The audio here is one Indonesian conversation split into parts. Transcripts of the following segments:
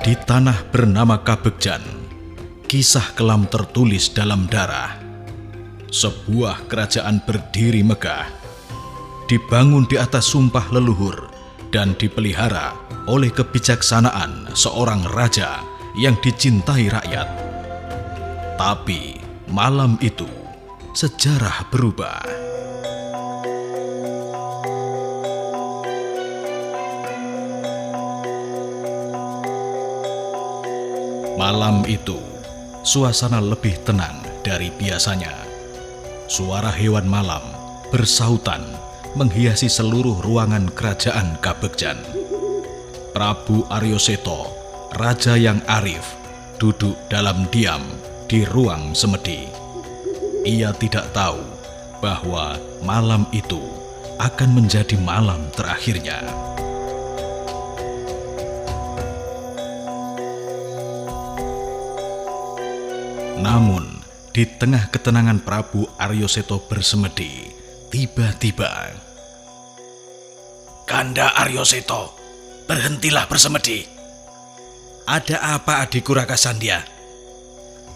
Di tanah bernama Kabegjan, kisah kelam tertulis dalam darah. Sebuah kerajaan berdiri megah, dibangun di atas sumpah leluhur dan dipelihara oleh kebijaksanaan seorang raja yang dicintai rakyat. Tapi malam itu sejarah berubah. Malam itu, suasana lebih tenang dari biasanya. Suara hewan malam bersautan menghiasi seluruh ruangan kerajaan Kabegjan. Prabu Aryoseto, raja yang arif, duduk dalam diam di ruang semedi. Ia tidak tahu bahwa malam itu akan menjadi malam terakhirnya. Namun, di tengah ketenangan Prabu Aryoseto bersemedi, tiba-tiba, "Kanda Aryoseto, berhentilah bersemedi." "Ada apa adikku Raka Sandya?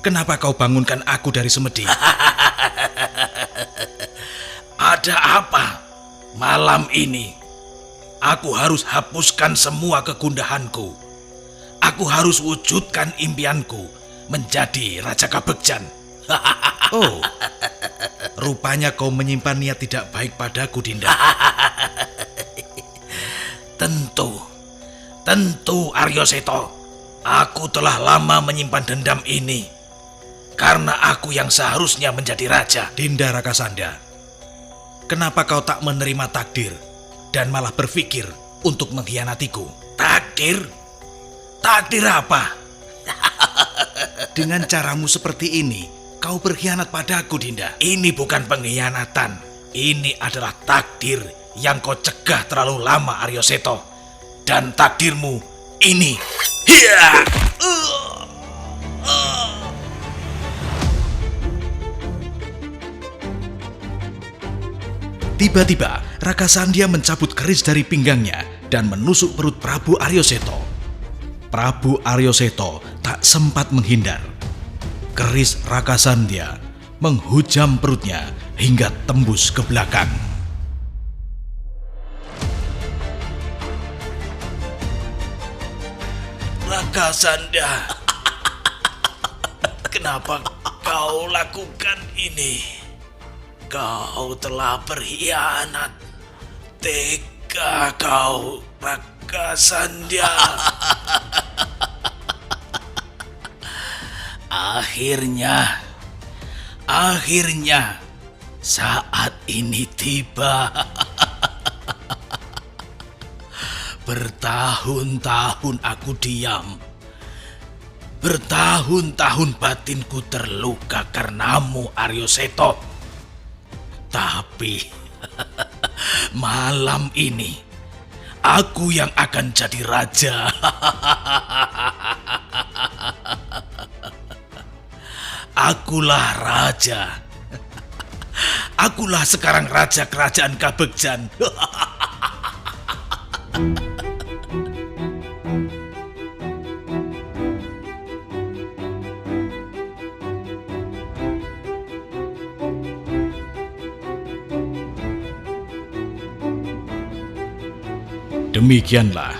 Kenapa kau bangunkan aku dari semedi?" "Ada apa? Malam ini, aku harus hapuskan semua kegundahanku. Aku harus wujudkan impianku menjadi Raja Kabegjan." "Oh, rupanya kau menyimpan niat tidak baik padaku, Dinda." Tentu Aryoseto. Aku telah lama menyimpan dendam ini karena aku yang seharusnya menjadi raja. "Dinda Raka Sandya, kenapa kau tak menerima takdir dan malah berpikir untuk mengkhianatiku?" "Takdir? Takdir apa?" "Dengan caramu seperti ini, kau berkhianat padaku, Dinda." "Ini bukan pengkhianatan. Ini adalah takdir yang kau cegah terlalu lama, Aryoseto. Dan takdirmu ini." Hiya! Tiba-tiba, Raka Sandya mencabut keris dari pinggangnya dan menusuk perut Prabu Aryoseto. Prabu Aryoseto tak sempat menghindar. Keris Raka Sandya menghujam perutnya hingga tembus ke belakang. "Raka Sandya, kenapa kau lakukan ini? Kau telah berkhianat. Tega kau, Raka Sandya." Akhirnya saat ini tiba. Bertahun-tahun aku diam. Bertahun-tahun batinku terluka karenamu, Aryoseto. Tapi malam ini aku yang akan jadi raja. Akulah raja. Akulah sekarang raja kerajaan Kabegjan. Demikianlah,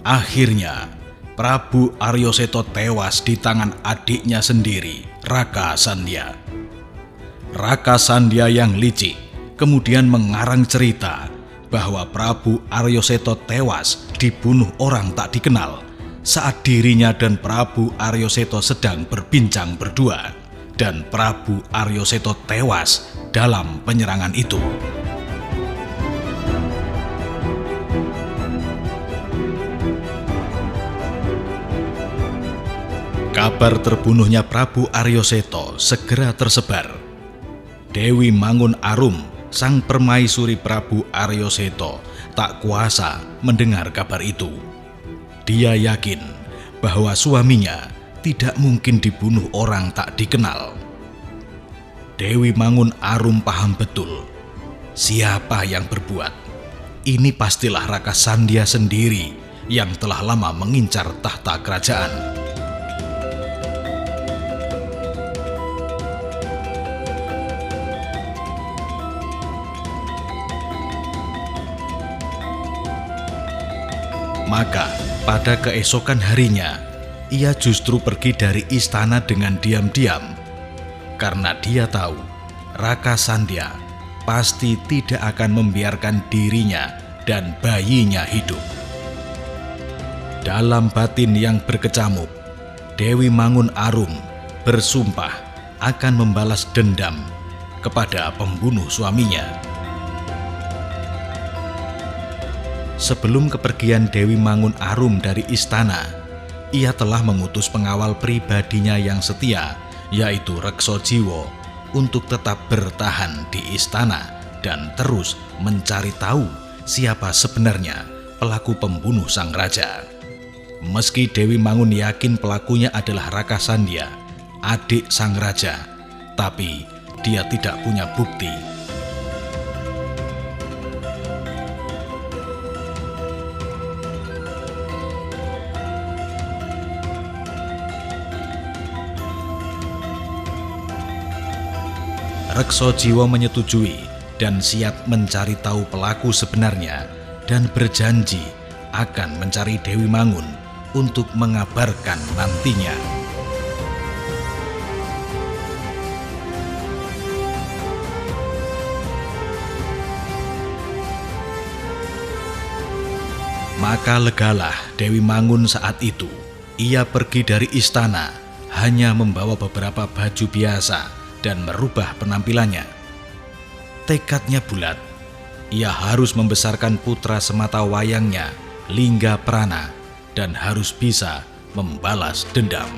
akhirnya Prabu Aryoseto tewas di tangan adiknya sendiri, Raka Sandya. Raka Sandya yang licik kemudian mengarang cerita bahwa Prabu Aryoseto tewas dibunuh orang tak dikenal saat dirinya dan Prabu Aryoseto sedang berbincang berdua, dan Prabu Aryoseto tewas dalam penyerangan itu. Kabar terbunuhnya Prabu Aryoseto segera tersebar. Dewi Mangun Arum, sang permaisuri Prabu Aryoseto, tak kuasa mendengar kabar itu. Dia yakin bahwa suaminya tidak mungkin dibunuh orang tak dikenal. Dewi Mangun Arum paham betul siapa yang berbuat. Ini pastilah Raka Sandya sendiri yang telah lama mengincar tahta kerajaan. Maka pada keesokan harinya, ia justru pergi dari istana dengan diam-diam, karena dia tahu Raka Sandya pasti tidak akan membiarkan dirinya dan bayinya hidup. Dalam batin yang berkecamuk, Dewi Mangun Arum bersumpah akan membalas dendam kepada pembunuh suaminya. Sebelum kepergian Dewi Mangun Arum dari istana, ia telah mengutus pengawal pribadinya yang setia, yaitu Rekso Jiwo, untuk tetap bertahan di istana dan terus mencari tahu siapa sebenarnya pelaku pembunuh sang raja. Meski Dewi Mangun yakin pelakunya adalah Raka Sandya, adik sang raja, tapi dia tidak punya bukti. Rekso Jiwo menyetujui dan siap mencari tahu pelaku sebenarnya dan berjanji akan mencari Dewi Mangun untuk mengabarkan nantinya. Maka legalah Dewi Mangun saat itu. Ia pergi dari istana hanya membawa beberapa baju biasa dan merubah penampilannya. Tekadnya bulat, ia harus membesarkan putra semata wayangnya, Lingga Prana, dan harus bisa membalas dendam.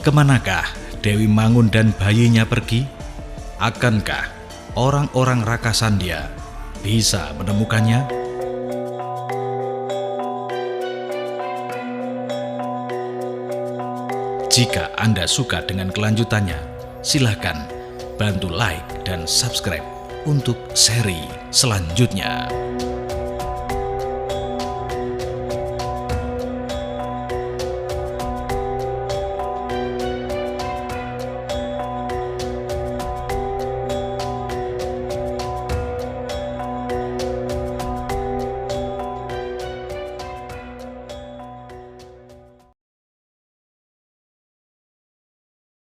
Kemanakah Dewi Mangun dan bayinya pergi? Akankah orang-orang Raka Sandya bisa menemukannya? Jika Anda suka dengan kelanjutannya, silakan bantu like dan subscribe untuk seri selanjutnya.